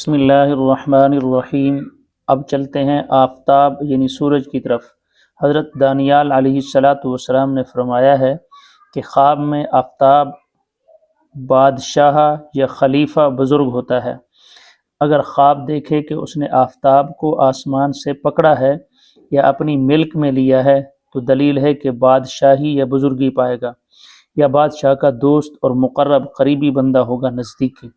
بسم اللہ الرحمن الرحیم۔ اب چلتے ہیں آفتاب یعنی سورج کی طرف۔ حضرت دانیال علیہ السلام نے فرمایا ہے کہ خواب میں آفتاب بادشاہ یا خلیفہ بزرگ ہوتا ہے۔ اگر خواب دیکھے کہ اس نے آفتاب کو آسمان سے پکڑا ہے یا اپنی ملک میں لیا ہے تو دلیل ہے کہ بادشاہی یا بزرگی پائے گا، یا بادشاہ کا دوست اور مقرب قریبی بندہ ہوگا، نزدیکی۔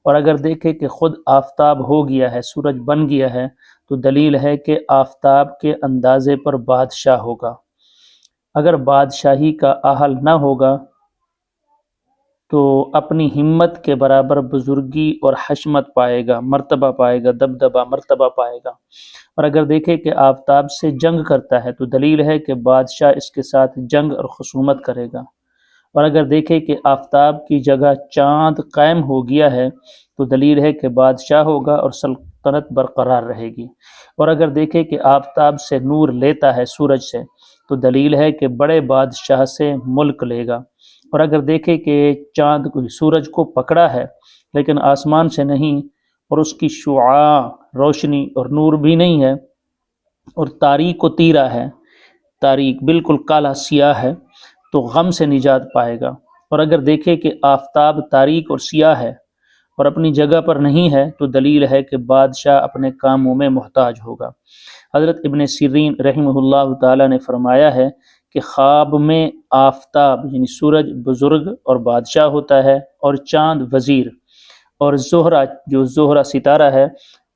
اور اگر دیکھے کہ خود آفتاب ہو گیا ہے، سورج بن گیا ہے، تو دلیل ہے کہ آفتاب کے اندازے پر بادشاہ ہوگا۔ اگر بادشاہی کا اہل نہ ہوگا تو اپنی ہمت کے برابر بزرگی اور حشمت پائے گا، مرتبہ پائے گا، دبدبہ مرتبہ پائے گا۔ اور اگر دیکھے کہ آفتاب سے جنگ کرتا ہے تو دلیل ہے کہ بادشاہ اس کے ساتھ جنگ اور خصومت کرے گا۔ اور اگر دیکھے کہ آفتاب کی جگہ چاند قائم ہو گیا ہے تو دلیل ہے کہ بادشاہ ہوگا اور سلطنت برقرار رہے گی۔ اور اگر دیکھے کہ آفتاب سے نور لیتا ہے سورج سے تو دلیل ہے کہ بڑے بادشاہ سے ملک لے گا۔ اور اگر دیکھے کہ چاند سورج کو پکڑا ہے لیکن آسمان سے نہیں، اور اس کی شعاع روشنی اور نور بھی نہیں ہے، اور تاریک و تیرا ہے، تاریک بالکل کالا سیاہ ہے، تو غم سے نجات پائے گا۔ اور اگر دیکھے کہ آفتاب تاریک اور سیاہ ہے اور اپنی جگہ پر نہیں ہے تو دلیل ہے کہ بادشاہ اپنے کاموں میں محتاج ہوگا۔ حضرت ابن سیرین رحمہ اللہ تعالی نے فرمایا ہے کہ خواب میں آفتاب یعنی سورج بزرگ اور بادشاہ ہوتا ہے، اور چاند وزیر، اور زہرہ جو زہرہ ستارہ ہے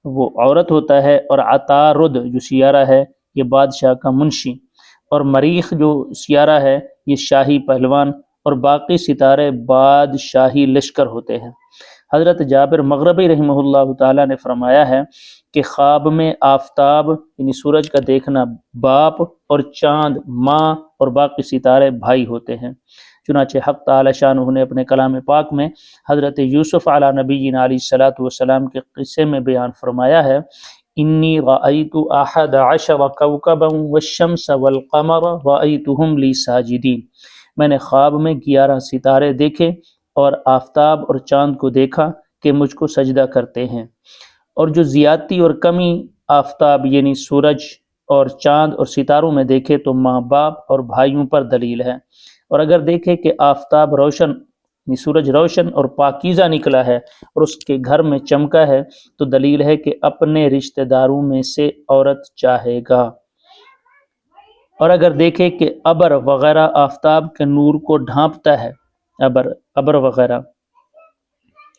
وہ عورت ہوتا ہے، اور عطارد جو سیارہ ہے یہ بادشاہ کا منشی، اور مریخ جو سیارہ ہے یہ شاہی پہلوان، اور باقی ستارے بادشاہی لشکر ہوتے ہیں۔ حضرت جابر مغربی رحمہ اللہ تعالی نے فرمایا ہے کہ خواب میں آفتاب یعنی سورج کا دیکھنا باپ، اور چاند ماں، اور باقی ستارے بھائی ہوتے ہیں۔ چنانچہ حق تعالی شانہ نے اپنے کلام پاک میں حضرت یوسف علی نبینا علیہ السلام کے قصے میں بیان فرمایا ہے، انی رأیت احد عشر کوکبا والشمس والقمر رأیتهم لی ساجدین۔ میں نے خواب میں 11 ستارے دیکھے اور آفتاب اور چاند کو دیکھا کہ مجھ کو سجدہ کرتے ہیں۔ اور جو زیادتی اور کمی آفتاب یعنی سورج اور چاند اور ستاروں میں دیکھے تو ماں باپ اور بھائیوں پر دلیل ہے۔ اور اگر دیکھے کہ آفتاب روشن یعنی سورج روشن اور پاکیزہ نکلا ہے اور اس کے گھر میں چمکا ہے تو دلیل ہے کہ اپنے رشتہ داروں میں سے عورت چاہے گا۔ اور اگر دیکھے کہ ابر وغیرہ آفتاب کے نور کو ڈھانپتا ہے، ابر وغیرہ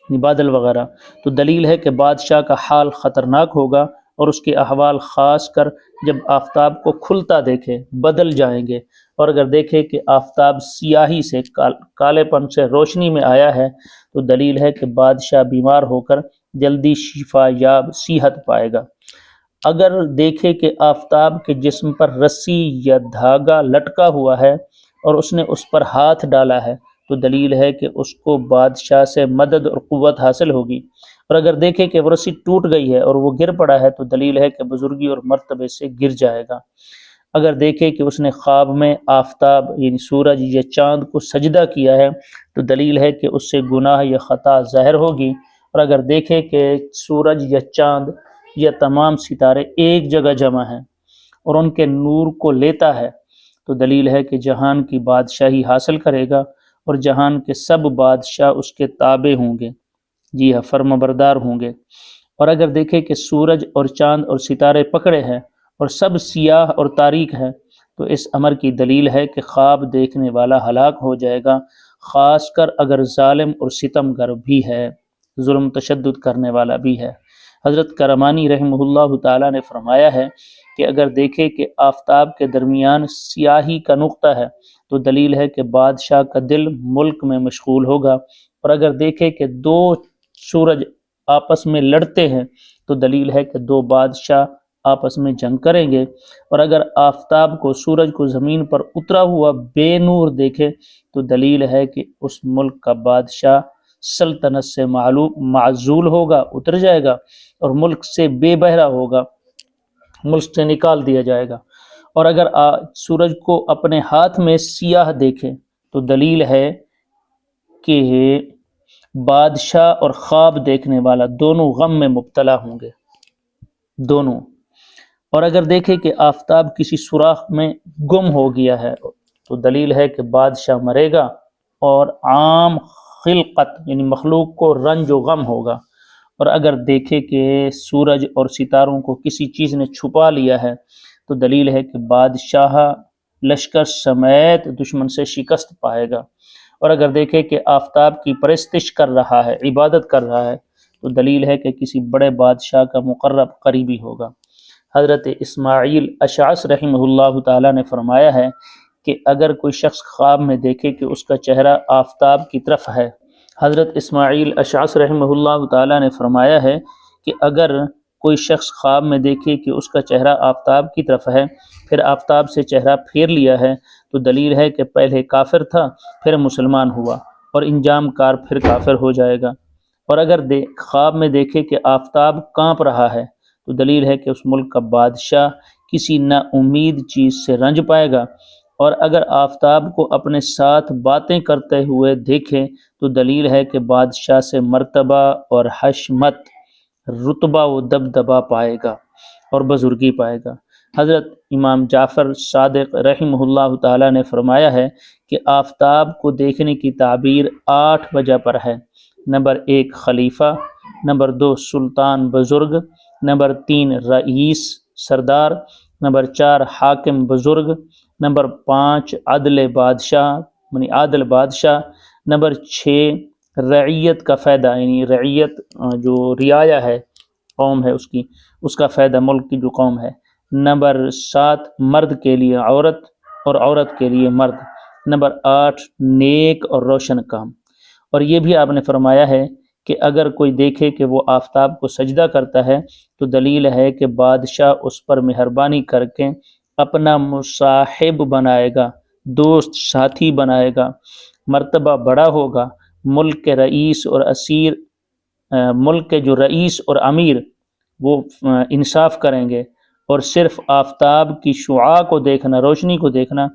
یعنی بادل وغیرہ، تو دلیل ہے کہ بادشاہ کا حال خطرناک ہوگا، اور اس کے احوال خاص کر جب آفتاب کو کھلتا دیکھے بدل جائیں گے۔ اور اگر دیکھے کہ آفتاب سیاہی سے کالے پن سے روشنی میں آیا ہے تو دلیل ہے کہ بادشاہ بیمار ہو کر جلدی شفا یاب صحت پائے گا۔ اگر دیکھے کہ آفتاب کے جسم پر رسی یا دھاگا لٹکا ہوا ہے اور اس نے اس پر ہاتھ ڈالا ہے تو دلیل ہے کہ اس کو بادشاہ سے مدد اور قوت حاصل ہوگی۔ اور اگر دیکھے کہ وہ رسی ٹوٹ گئی ہے اور وہ گر پڑا ہے تو دلیل ہے کہ بزرگی اور مرتبے سے گر جائے گا۔ اگر دیکھے کہ اس نے خواب میں آفتاب یعنی سورج یا چاند کو سجدہ کیا ہے تو دلیل ہے کہ اس سے گناہ یا خطا ظاہر ہوگی۔ اور اگر دیکھے کہ سورج یا چاند یا تمام ستارے ایک جگہ جمع ہیں اور ان کے نور کو لیتا ہے تو دلیل ہے کہ جہان کی بادشاہی حاصل کرے گا، اور جہان کے سب بادشاہ اس کے تابع ہوں گے، جی ہاں فرمانبردار ہوں گے۔ اور اگر دیکھے کہ سورج اور چاند اور ستارے پکڑے ہیں اور سب سیاہ اور تاریک ہیں تو اس امر کی دلیل ہے کہ خواب دیکھنے والا ہلاک ہو جائے گا، خاص کر اگر ظالم اور ستم گر بھی ہے، ظلم تشدد کرنے والا بھی ہے۔ حضرت کرمانی رحمہ اللہ تعالی نے فرمایا ہے کہ اگر دیکھے کہ آفتاب کے درمیان سیاہی کا نقطہ ہے تو دلیل ہے کہ بادشاہ کا دل ملک میں مشغول ہوگا۔ اور اگر دیکھے کہ 2 سورج آپس میں لڑتے ہیں تو دلیل ہے کہ 2 بادشاہ آپس میں جنگ کریں گے۔ اور اگر آفتاب کو سورج کو زمین پر اترا ہوا بے نور دیکھے تو دلیل ہے کہ اس ملک کا بادشاہ سلطنت سے معزول ہوگا، اتر جائے گا، اور ملک سے بے بہرا ہوگا، ملک سے نکال دیا جائے گا۔ اور اگر سورج کو اپنے ہاتھ میں سیاہ دیکھے تو دلیل ہے کہ بادشاہ اور خواب دیکھنے والا دونوں غم میں مبتلا ہوں گے، دونوں۔ اور اگر دیکھے کہ آفتاب کسی سوراخ میں گم ہو گیا ہے تو دلیل ہے کہ بادشاہ مرے گا اور عام خلقت یعنی مخلوق کو رنج و غم ہوگا۔ اور اگر دیکھے کہ سورج اور ستاروں کو کسی چیز نے چھپا لیا ہے تو دلیل ہے کہ بادشاہ لشکر سمیت دشمن سے شکست پائے گا۔ اور اگر دیکھے کہ آفتاب کی پرستش کر رہا ہے، عبادت کر رہا ہے، تو دلیل ہے کہ کسی بڑے بادشاہ کا مقرب قریبی ہوگا۔ حضرت اسماعیل اشعث رحمہ اللہ تعالیٰ نے فرمایا ہے کہ اگر کوئی شخص خواب میں دیکھے کہ اس کا چہرہ آفتاب کی طرف ہے، حضرت اسماعیل اشعث رحمہ اللہ تعالیٰ نے فرمایا ہے کہ اگر کوئی شخص خواب میں دیکھے کہ اس کا چہرہ آفتاب کی طرف ہے، پھر آفتاب سے چہرہ پھیر لیا ہے، تو دلیل ہے کہ پہلے کافر تھا پھر مسلمان ہوا اور انجام کار پھر کافر ہو جائے گا۔ اور اگر خواب میں دیکھے کہ آفتاب کانپ رہا ہے تو دلیل ہے کہ اس ملک کا بادشاہ کسی نا امید چیز سے رنج پائے گا۔ اور اگر آفتاب کو اپنے ساتھ باتیں کرتے ہوئے دیکھے تو دلیل ہے کہ بادشاہ سے مرتبہ اور حشمت، رتبہ و دبدبہ پائے گا اور بزرگی پائے گا۔ حضرت امام جعفر صادق رحمہ اللہ تعالیٰ نے فرمایا ہے کہ آفتاب کو دیکھنے کی تعبیر 8 وجہ پر ہے۔ نمبر 1 خلیفہ، نمبر 2 سلطان بزرگ، نمبر 3 رئیس سردار، نمبر 4 حاکم بزرگ، نمبر 5 عدل بادشاہ یعنی عادل بادشاہ، نمبر 6 رعیت کا فائدہ یعنی رعیت جو رعایا ہے قوم ہے اس کا فائدہ، ملک کی جو قوم ہے، نمبر 7 مرد کے لیے عورت اور عورت کے لیے مرد، نمبر 8 نیک اور روشن کام۔ اور یہ بھی آپ نے فرمایا ہے کہ اگر کوئی دیکھے کہ وہ آفتاب کو سجدہ کرتا ہے تو دلیل ہے کہ بادشاہ اس پر مہربانی کر کے اپنا مصاحب بنائے گا، دوست ساتھی بنائے گا، مرتبہ بڑا ہوگا، ملک کے رئیس اور اسیر، ملک کے جو رئیس اور امیر وہ انصاف کریں گے، اور صرف آفتاب کی شعاع کو دیکھنا، روشنی کو دیکھنا